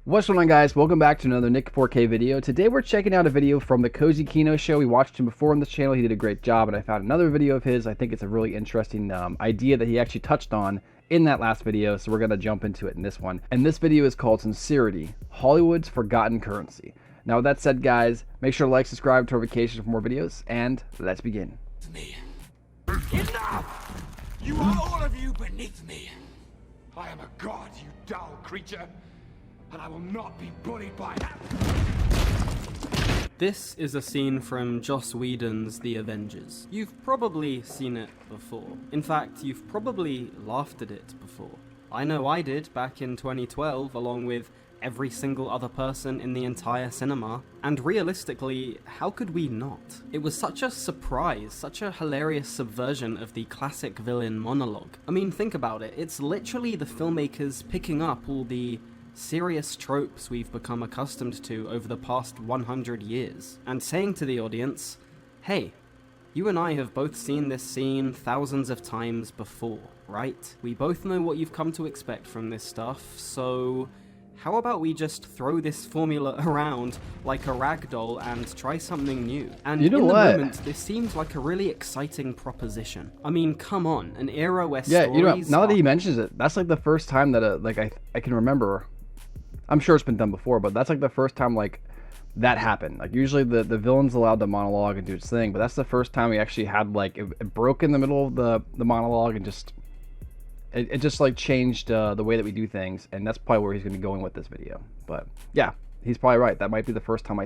What's going on, guys? Welcome back to another Nick 4K video. Today we're checking out a video from the Cozy Kino show. We watched him before on this channel. He did a great job, and I found another video of his. I think it's a really interesting idea that he actually touched on in that last video, so we're going to jump into it in this one. And this video is called Sincerity, Hollywood's Forgotten Currency. Now, with that said, guys, make sure to like, subscribe, turn notifications for more videos, and let's begin. Me. Enough! You are all of you beneath me. I am a god, you dull creature, and I will not be bullied by that. This is a scene from Joss Whedon's The Avengers. You've probably seen it before. In fact, you've probably laughed at it before. I know I did back in 2012, along with every single other person in the entire cinema. And realistically, how could we not? It was such a surprise, such a hilarious subversion of the classic villain monologue. I mean, think about it. It's literally the filmmakers picking up all the serious tropes we've become accustomed to over the past 100 years, and saying to the audience, hey, you and I have both seen this scene thousands of times before, right? We both know what you've come to expect from this stuff, so how about we just throw this formula around like a rag doll and try something new? And in the moment, this seems like a really exciting proposition. I mean, come on, an era where stories now that he mentions it, that's like the first time that I can remember. I'm sure it's been done before, but that's like the first time like that happened. Like usually the villain's allowed to monologue and do its thing, but that's the first time we actually had like it broke in the middle of the monologue and just it just like changed the way that we do things, and that's probably where he's gonna be going with this video. But yeah, he's probably right. That might be the first time.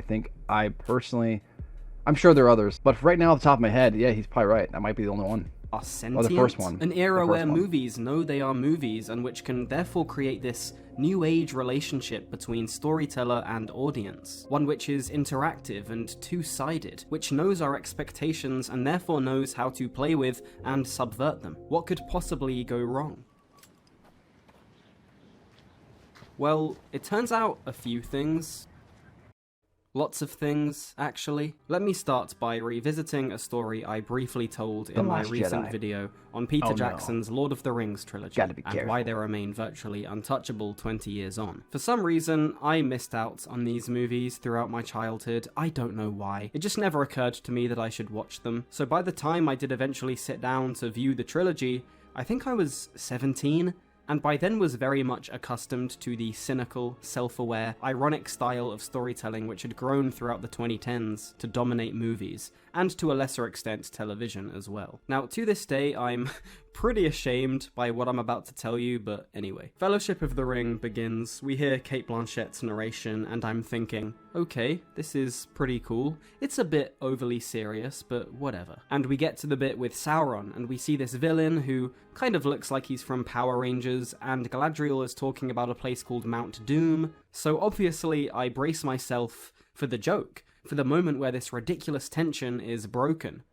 I'm sure there are others, but right now off the top of my head, yeah, he's probably right. That might be the only one. Are sentient, the first one. An era where movies know they are movies, and which can therefore create this new age relationship between storyteller and audience. One which is interactive and two-sided, which knows our expectations and therefore knows how to play with and subvert them. What could possibly go wrong? Well, it turns out a few things. Lots of things, actually. Let me start by revisiting a story I briefly told in my recent video on Peter Jackson's Lord of the Rings trilogy, and why they remain virtually untouchable 20 years on. For some reason, I missed out on these movies throughout my childhood. I don't know why. It just never occurred to me that I should watch them. So by the time I did eventually sit down to view the trilogy, I think I was 17, and by then was very much accustomed to the cynical, self-aware, ironic style of storytelling which had grown throughout the 2010s to dominate movies, and to a lesser extent television as well. Now, to this day, I'm pretty ashamed by what I'm about to tell you, but anyway. Fellowship of the Ring begins, we hear Cate Blanchett's narration, and I'm thinking, okay, this is pretty cool. It's a bit overly serious, but whatever. And we get to the bit with Sauron, and we see this villain who kind of looks like he's from Power Rangers, and Galadriel is talking about a place called Mount Doom, so obviously I brace myself for the joke, for the moment where this ridiculous tension is broken.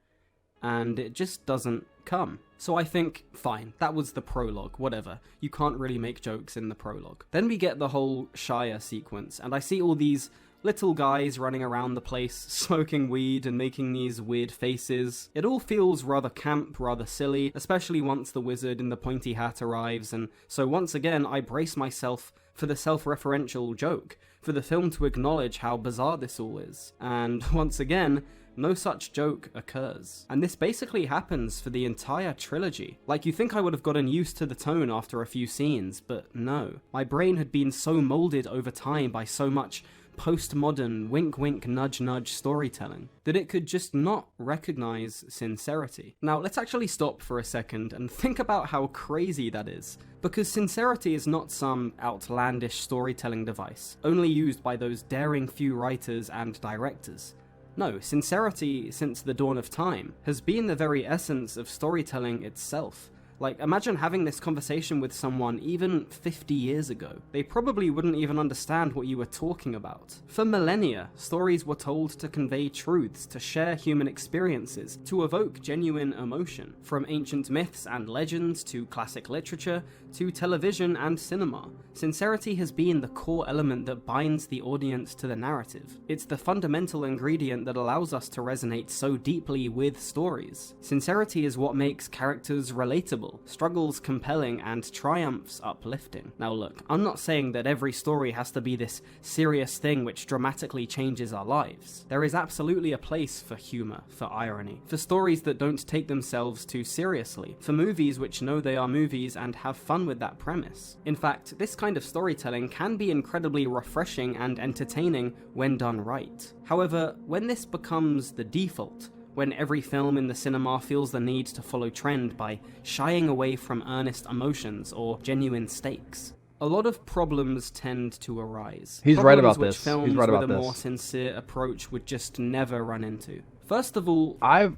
And it just doesn't come. So I think, fine, that was the prologue, whatever. You can't really make jokes in the prologue. Then we get the whole Shire sequence, and I see all these little guys running around the place, smoking weed and making these weird faces. It all feels rather camp, rather silly, especially once the wizard in the pointy hat arrives, and so once again I brace myself for the self-referential joke, for the film to acknowledge how bizarre this all is. And once again, no such joke occurs. And this basically happens for the entire trilogy. Like, you think I would have gotten used to the tone after a few scenes, but no. My brain had been so molded over time by so much postmodern wink wink nudge nudge storytelling that it could just not recognize sincerity. Now let's actually stop for a second and think about how crazy that is, because sincerity is not some outlandish storytelling device only used by those daring few writers and directors. No, sincerity since the dawn of time has been the very essence of storytelling itself. Like, imagine having this conversation with someone even 50 years ago. They probably wouldn't even understand what you were talking about. For millennia, stories were told to convey truths, to share human experiences, to evoke genuine emotion. From ancient myths and legends, to classic literature, to television and cinema, sincerity has been the core element that binds the audience to the narrative. It's the fundamental ingredient that allows us to resonate so deeply with stories. Sincerity is what makes characters relatable, relatable, struggles compelling, and triumphs uplifting. Now look, I'm not saying that every story has to be this serious thing which dramatically changes our lives. There is absolutely a place for humor, for irony, for stories that don't take themselves too seriously, for movies which know they are movies and have fun with that premise. In fact, this kind of storytelling can be incredibly refreshing and entertaining when done right. However, when this becomes the default, when every film in the cinema feels the need to follow trend by shying away from earnest emotions or genuine stakes, a lot of problems tend to arise. He's right about this. Films He's right about with a this. more sincere approach would just never run into. First of all, I've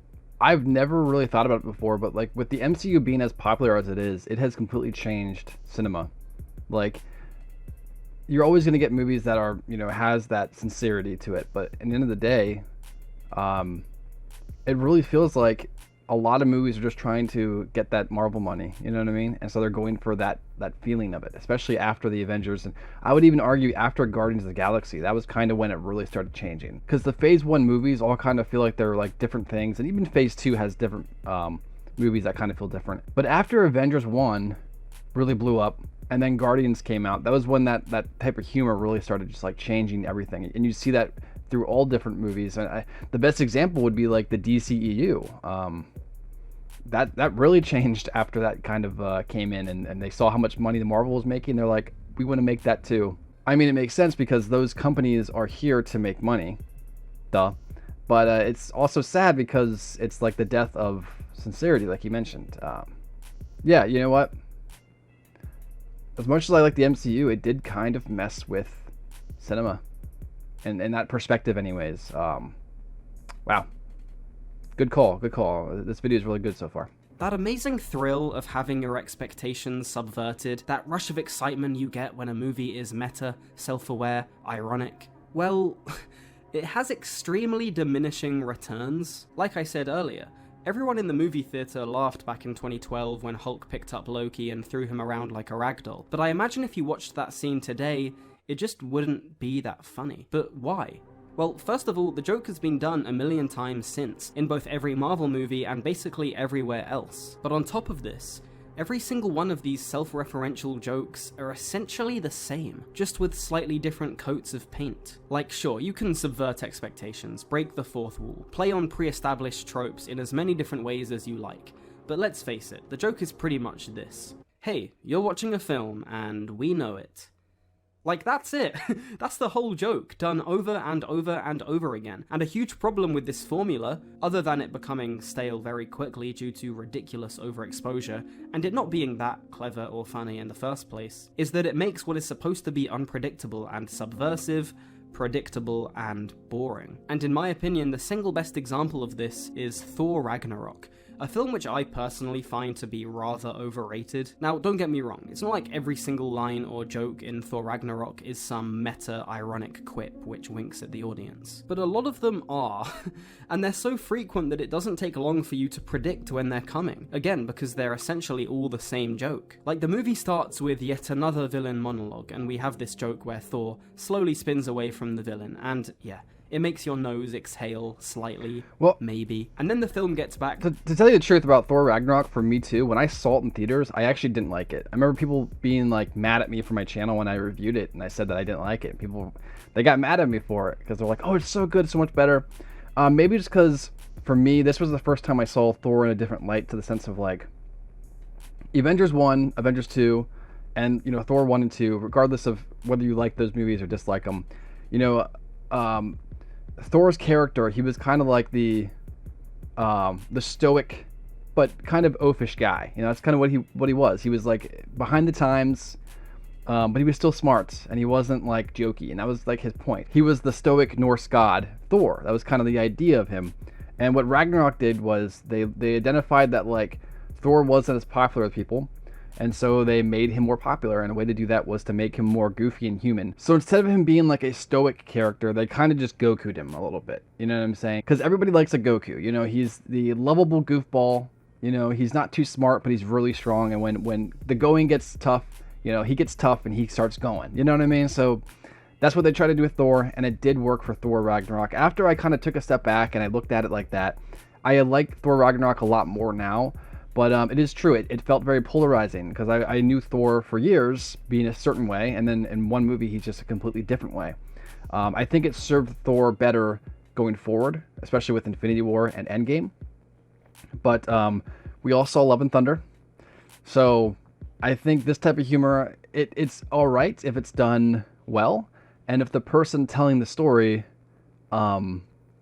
never really thought about it before, but like with the MCU being as popular as it is, it has completely changed cinema. Like, you're always going to get movies that are, has that sincerity to it, but at the end of the day, it really feels like a lot of movies are just trying to get that Marvel money, you know what I mean? And so they're going for that feeling of it, especially after the Avengers. And I would even argue after Guardians of the Galaxy, that was kind of when it really started changing. Because the Phase 1 movies all kind of feel like they're like different things, and even Phase 2 has different movies that kind of feel different. But after Avengers 1 really blew up, and then Guardians came out, that was when that type of humor really started just like changing everything. And you see that through all different movies. And the best example would be like the DCEU. That really changed after that kind of came in, and they saw how much money the Marvel was making. They're like, we want to make that too. I mean, it makes sense because those companies are here to make money, duh. But it's also sad because it's like the death of sincerity, like you mentioned. Yeah, you know what? As much as I like the MCU, it did kind of mess with cinema, and that perspective, anyways. Wow. Good call. This video is really good so far. that amazing thrill of having your expectations subverted, that rush of excitement you get when a movie is meta, self-aware, ironic, well, it has extremely diminishing returns. Like I said earlier, everyone in the movie theater laughed back in 2012 when Hulk picked up Loki and threw him around like a ragdoll, but I imagine if you watched that scene today, it just wouldn't be that funny. But why? Well, first of all, the joke has been done a million times since, in both every Marvel movie and basically everywhere else. But on top of this, every single one of these self-referential jokes are essentially the same, just with slightly different coats of paint. Like, sure, you can subvert expectations, break the fourth wall, play on pre-established tropes in as many different ways as you like, but let's face it, the joke is pretty much this. Hey, you're watching a film, and we know it. Like, that's it. That's the whole joke, done over and over and over again. And a huge problem with this formula, other than it becoming stale very quickly due to ridiculous overexposure, and it not being that clever or funny in the first place, is that it makes what is supposed to be unpredictable and subversive, predictable, and boring. And in my opinion, the single best example of this is Thor Ragnarok, a film which I personally find to be rather overrated. Now, don't get me wrong, it's not like every single line or joke in Thor Ragnarok is some meta-ironic quip which winks at the audience. But a lot of them are, and they're so frequent that it doesn't take long for you to predict when they're coming. Again, because they're essentially all the same joke. Like, the movie starts with yet another villain monologue, and we have this joke where Thor slowly spins away from the villain, and yeah, it makes your nose exhale slightly, well, maybe. And then the film gets back. To tell you the truth about Thor Ragnarok, for me too, when I saw it in theaters, I actually didn't like it. I remember people being like mad at me for my channel when I reviewed it, and I said that I didn't like it. They got mad at me for it, because they're like, oh, it's so good, so much better. Maybe just because, for me, this was the first time I saw Thor in a different light, to the sense of like, Avengers 1, Avengers 2, and, you know, Thor 1 and 2, regardless of whether you like those movies or dislike them, you know, Thor's character, he was kind of like the stoic but kind of oafish guy. You know, that's kind of what he was. He was like behind the times, but he was still smart, and he wasn't like jokey, and that was like his point. He was the stoic Norse god Thor. That was kind of the idea of him. And what Ragnarok did was they identified that like Thor wasn't as popular as people, and so they made him more popular, and a way to do that was to make him more goofy and human. So instead of him being like a stoic character, they kind of just Goku'd him a little bit. You know what I'm saying? Because everybody likes a Goku. You know, he's the lovable goofball. You know, he's not too smart, but he's really strong. And when the going gets tough, you know, he gets tough and he starts going. You know what I mean? So that's what they tried to do with Thor, and it did work for Thor Ragnarok. After I kind of took a step back and I looked at it like that, I like Thor Ragnarok a lot more now. But it is true. It felt very polarizing because I knew Thor for years being a certain way, and then in one movie he's just a completely different way. I think it served Thor better going forward, especially with Infinity War and Endgame. But we all saw Love and Thunder, so I think this type of humor, it's all right if it's done well, and if the person telling the story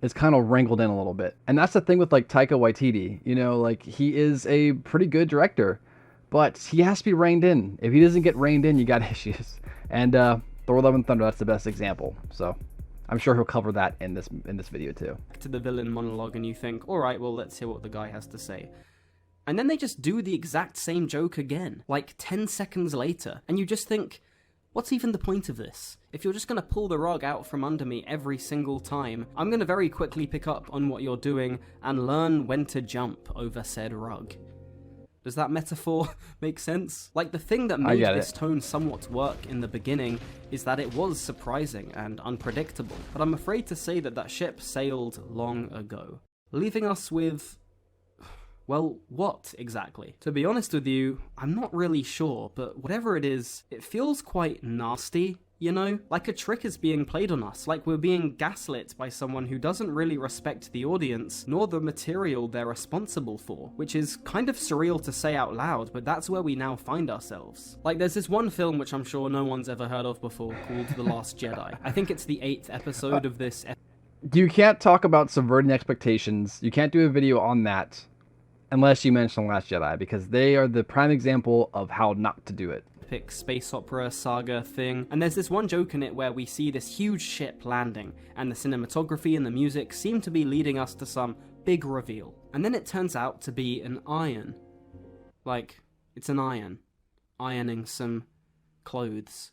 is kind of wrangled in a little bit. And that's the thing with like Taika Waititi, you know, like he is a pretty good director, but he has to be reined in. If he doesn't get reined in, you got issues. And Thor: Love and Thunder, that's the best example. So I'm sure he'll cover that in this video too. To the villain monologue, and you think, all right, well, let's hear what the guy has to say. And then they just do the exact same joke again, like 10 seconds later, and you just think, what's even the point of this? If you're just going to pull the rug out from under me every single time, I'm going to very quickly pick up on what you're doing and learn when to jump over said rug. Does that metaphor make sense? Like, the thing that made this tone somewhat work in the beginning is that it was surprising and unpredictable, but I'm afraid to say that that ship sailed long ago, leaving us with... well, what exactly? To be honest with you, I'm not really sure, but whatever it is, it feels quite nasty, you know? Like a trick is being played on us, like we're being gaslit by someone who doesn't really respect the audience, nor the material they're responsible for, which is kind of surreal to say out loud, but that's where we now find ourselves. Like, there's this one film which I'm sure no one's ever heard of before, called The Last Jedi. I think it's the 8th episode of this... You can't talk about subverting expectations, you can't do a video on that, unless you mention Last Jedi, because they are the prime example of how not to do it. Epic space opera saga thing, and there's this one joke in it where we see this huge ship landing, and the cinematography and the music seem to be leading us to some big reveal. And then it turns out to be an iron. Like, it's an iron. Ironing some clothes.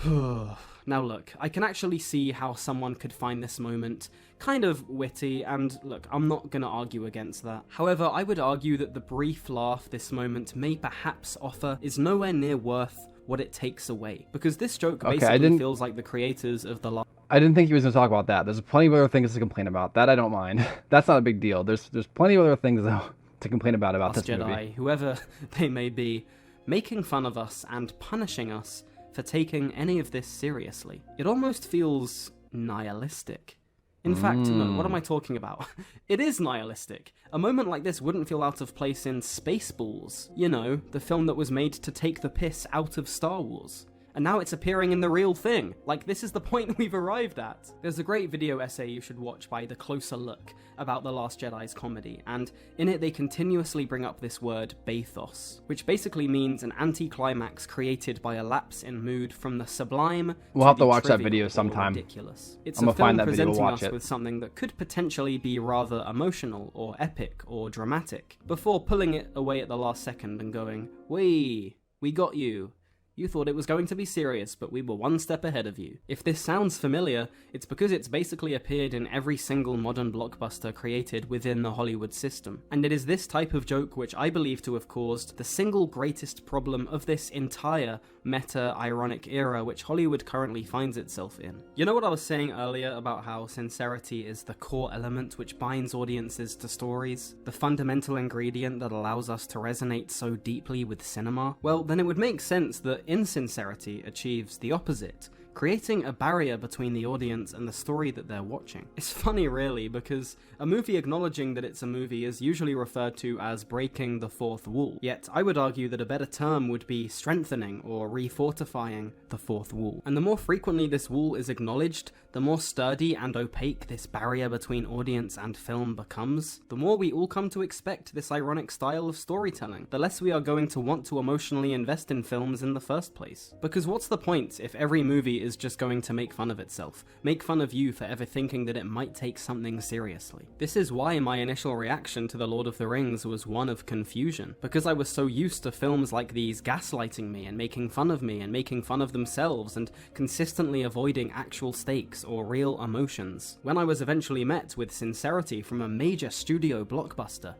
Now look, I can actually see how someone could find this moment kind of witty, and look, I'm not gonna argue against that. However, I would argue that the brief laugh this moment may perhaps offer is nowhere near worth what it takes away. Because this joke basically feels like the creators of the I didn't think he was gonna talk about that. There's plenty of other things to complain about. That I don't mind. That's not a big deal. There's plenty of other things though to complain about Last this Jedi, movie. Whoever they may be, making fun of us and punishing us for taking any of this seriously. It almost feels nihilistic. In fact, no, what am I talking about? It is nihilistic. A moment like this wouldn't feel out of place in Spaceballs, you know, the film that was made to take the piss out of Star Wars. And now it's appearing in the real thing. Like, this is the point we've arrived at. There's a great video essay you should watch by The Closer Look about The Last Jedi's comedy, and in it they continuously bring up this word bathos, which basically means an anticlimax created by a lapse in mood from the sublime We'll have to watch that video sometime. Ridiculous. It's I'm a gonna film find that video, presenting we'll us watch it. with something that could potentially be rather emotional or epic or dramatic, before pulling it away at the last second and going, "We got you. You thought it was going to be serious, but we were one step ahead of you." If this sounds familiar, it's because it's basically appeared in every single modern blockbuster created within the Hollywood system. And it is this type of joke which I believe to have caused the single greatest problem of this entire meta-ironic era which Hollywood currently finds itself in. You know what I was saying earlier about how sincerity is the core element which binds audiences to stories? The fundamental ingredient that allows us to resonate so deeply with cinema? Well, then it would make sense that insincerity achieves the opposite, creating a barrier between the audience and the story that they're watching. It's funny really, because a movie acknowledging that it's a movie is usually referred to as breaking the fourth wall, yet I would argue that a better term would be strengthening or refortifying the fourth wall. And the more frequently this wall is acknowledged, the more sturdy and opaque this barrier between audience and film becomes, the more we all come to expect this ironic style of storytelling, the less we are going to want to emotionally invest in films in the first place. Because what's the point if every movie is just going to make fun of itself, make fun of you for ever thinking that it might take something seriously? This is why my initial reaction to The Lord of the Rings was one of confusion, because I was so used to films like these gaslighting me and making fun of me and making fun of themselves and consistently avoiding actual stakes or real emotions. When I was eventually met with Sincerity from a major studio blockbuster,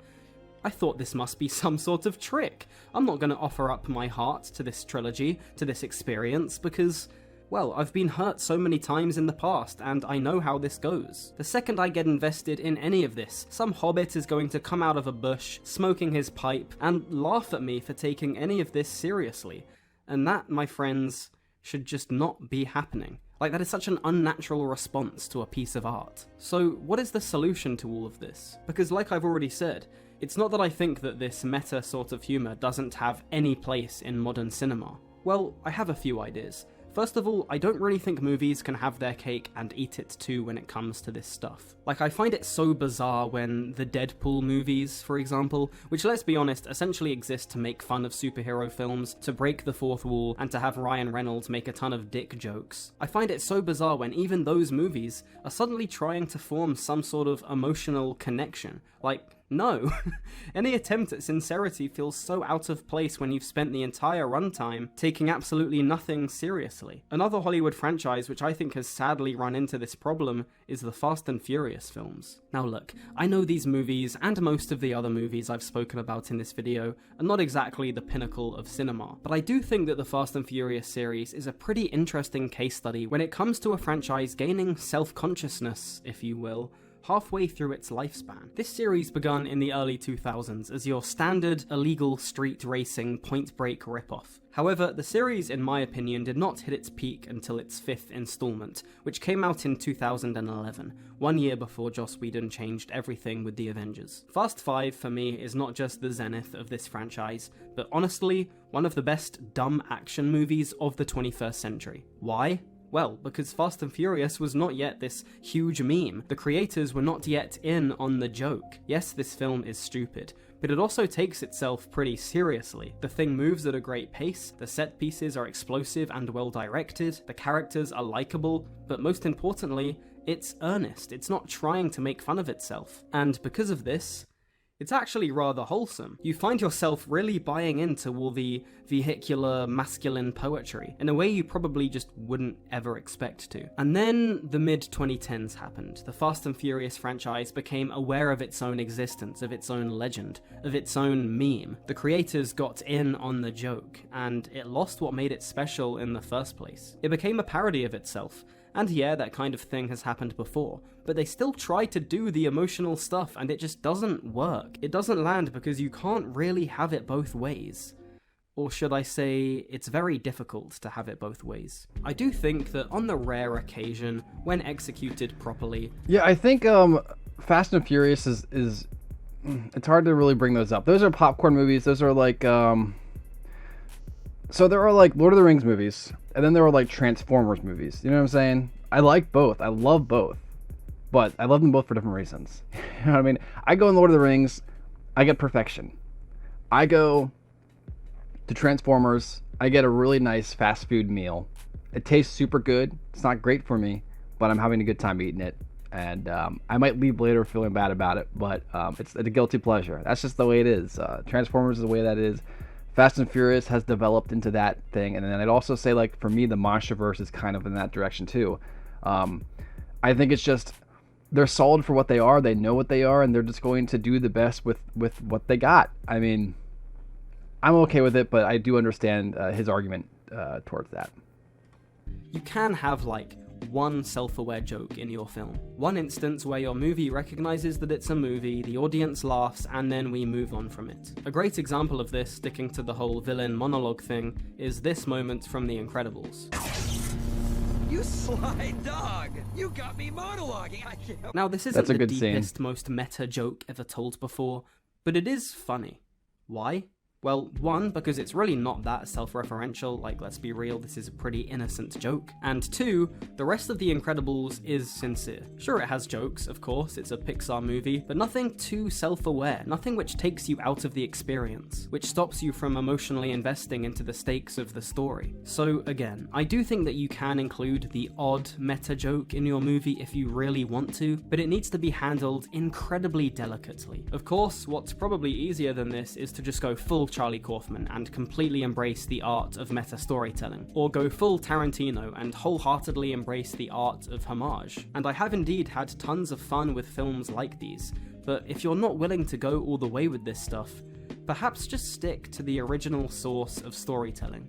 I thought this must be some sort of trick. I'm not going to offer up my heart to this trilogy, to this experience, because Well, I've been hurt so many times in the past, and I know how this goes. The second I get invested in any of this, some hobbit is going to come out of a bush, smoking his pipe, and laugh at me for taking any of this seriously. And that, my friends, should just not be happening. Like, that is such an unnatural response to a piece of art. So, what is the solution to all of this? Because like I've already said, it's not that I think that this meta sort of humour doesn't have any place in modern cinema. Well, I have a few ideas. First of all, I don't really think movies can have their cake and eat it too when it comes to this stuff. Like, I find it so bizarre when the Deadpool movies, for example, which, let's be honest, essentially exist to make fun of superhero films, to break the fourth wall, and to have Ryan Reynolds make a ton of dick jokes. I find it so bizarre when even those movies are suddenly trying to form some sort of emotional connection. Like, no. Any attempt at sincerity feels so out of place when you've spent the entire runtime taking absolutely nothing seriously. Another Hollywood franchise which I think has sadly run into this problem is the Fast and Furious films. Now look, I know these movies, and most of the other movies I've spoken about in this video, are not exactly the pinnacle of cinema, but I do think that the Fast and Furious series is a pretty interesting case study when it comes to a franchise gaining self-consciousness, if you will, halfway through its lifespan. This series begun in the early 2000s as your standard illegal street racing Point Break ripoff. However, the series, in my opinion, did not hit its peak until its fifth installment, which came out in 2011, 1 year before Joss Whedon changed everything with the Avengers. Fast 5, for me, is not just the zenith of this franchise, but honestly, one of the best dumb action movies of the 21st century. Why? Well, because Fast and Furious was not yet this huge meme. The creators were not yet in on the joke. Yes, this film is stupid, but it also takes itself pretty seriously. The thing moves at a great pace, the set pieces are explosive and well directed, the characters are likable, but most importantly, it's earnest. It's not trying to make fun of itself. And because of this, it's actually rather wholesome. You find yourself really buying into all the vehicular masculine poetry in a way you probably just wouldn't ever expect to. And then the mid-2010s happened. The Fast and Furious franchise became aware of its own existence, of its own legend, of its own meme. The creators got in on the joke, and it lost what made it special in the first place. It became a parody of itself. And yeah, that kind of thing has happened before, but they still try to do the emotional stuff and it just doesn't work. It doesn't land because you can't really have it both ways. Or should I say, it's very difficult to have it both ways. I do think that on the rare occasion, when executed properly... Yeah, I think Fast and Furious is it's hard to really bring those up. Those are popcorn movies, those are like... So there are like Lord of the Rings movies, and then there are like Transformers movies. You know what I'm saying? I like both. I love both. But I love them both for different reasons. You know what I mean? I go in Lord of the Rings, I get perfection. I go to Transformers, I get a really nice fast food meal. It tastes super good. It's not great for me, but I'm having a good time eating it. And I might leave later feeling bad about it, but it's a guilty pleasure. That's just the way it is. Transformers is the way that it is. Fast and Furious has developed into that thing, and then I'd also say, like, for me, the Monsterverse is kind of in that direction too. I think it's just they're solid for what they are. They know what they are, and they're just going to do the best with what they got. I mean, I'm okay with it, but I do understand his argument towards that. You can have, like, one self-aware joke in your film. One instance where your movie recognizes that it's a movie, the audience laughs, and then we move on from it. A great example of this, sticking to the whole villain monologue thing, is this moment from The Incredibles. You sly dog! You got me monologuing! I can't... Now, this isn't That's a the good deepest, scene. most meta joke ever told before, but it is funny. Why? Well, one, because it's really not that self-referential, like, let's be real, this is a pretty innocent joke. And two, the rest of The Incredibles is sincere. Sure, it has jokes, of course, it's a Pixar movie, but nothing too self-aware, nothing which takes you out of the experience, which stops you from emotionally investing into the stakes of the story. So, again, I do think that you can include the odd meta joke in your movie if you really want to, but it needs to be handled incredibly delicately. Of course, what's probably easier than this is to just go full Charlie Kaufman and completely embrace the art of meta storytelling, or go full Tarantino and wholeheartedly embrace the art of homage. And I have indeed had tons of fun with films like these, but if you're not willing to go all the way with this stuff, perhaps just stick to the original source of storytelling.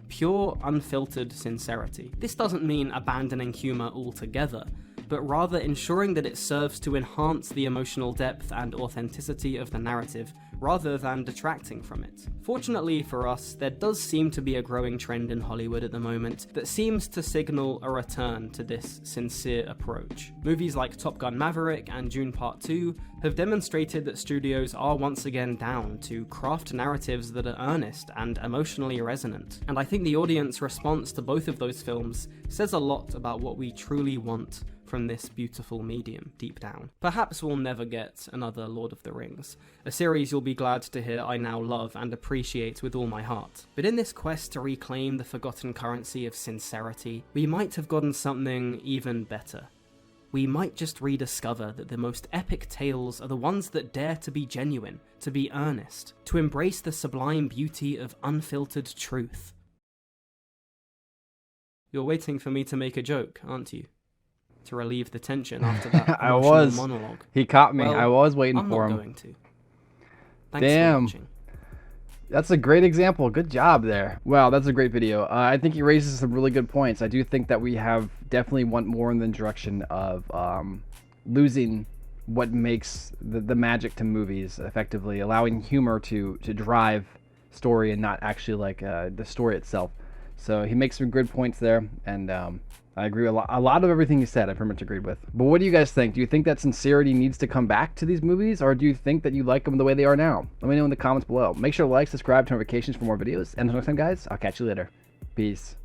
pure, unfiltered sincerity. This doesn't mean abandoning humor altogether, but rather ensuring that it serves to enhance the emotional depth and authenticity of the narrative, rather than detracting from it. Fortunately for us, there does seem to be a growing trend in Hollywood at the moment that seems to signal a return to this sincere approach. Movies like Top Gun Maverick and Dune Part 2 have demonstrated that studios are once again down to craft narratives that are earnest and emotionally resonant, and I think the audience response to both of those films says a lot about what we truly want from this beautiful medium deep down. Perhaps we'll never get another Lord of the Rings, a series you'll be glad to hear I now love and appreciate with all my heart. But in this quest to reclaim the forgotten currency of sincerity, we might have gotten something even better. We might just rediscover that the most epic tales are the ones that dare to be genuine, to be earnest, to embrace the sublime beauty of unfiltered truth. You're waiting for me to make a joke, aren't you? To relieve the tension after that emotional monologue. He caught me. Well, I was waiting I'm for not him. going to. Thanks Damn. for watching. That's a great example. Good job there. Wow, that's a great video. I think he raises some really good points. I do think that we have definitely went more in the direction of losing what makes the magic to movies, effectively allowing humor to drive story and not actually like the story itself. So he makes some good points there, and I agree with a lot of everything he said. I pretty much agreed with. But what do you guys think? Do you think that sincerity needs to come back to these movies, or do you think that you like them the way they are now? Let me know in the comments below. Make sure to like, subscribe, turn notifications for more videos. And until next time, guys, I'll catch you later. Peace.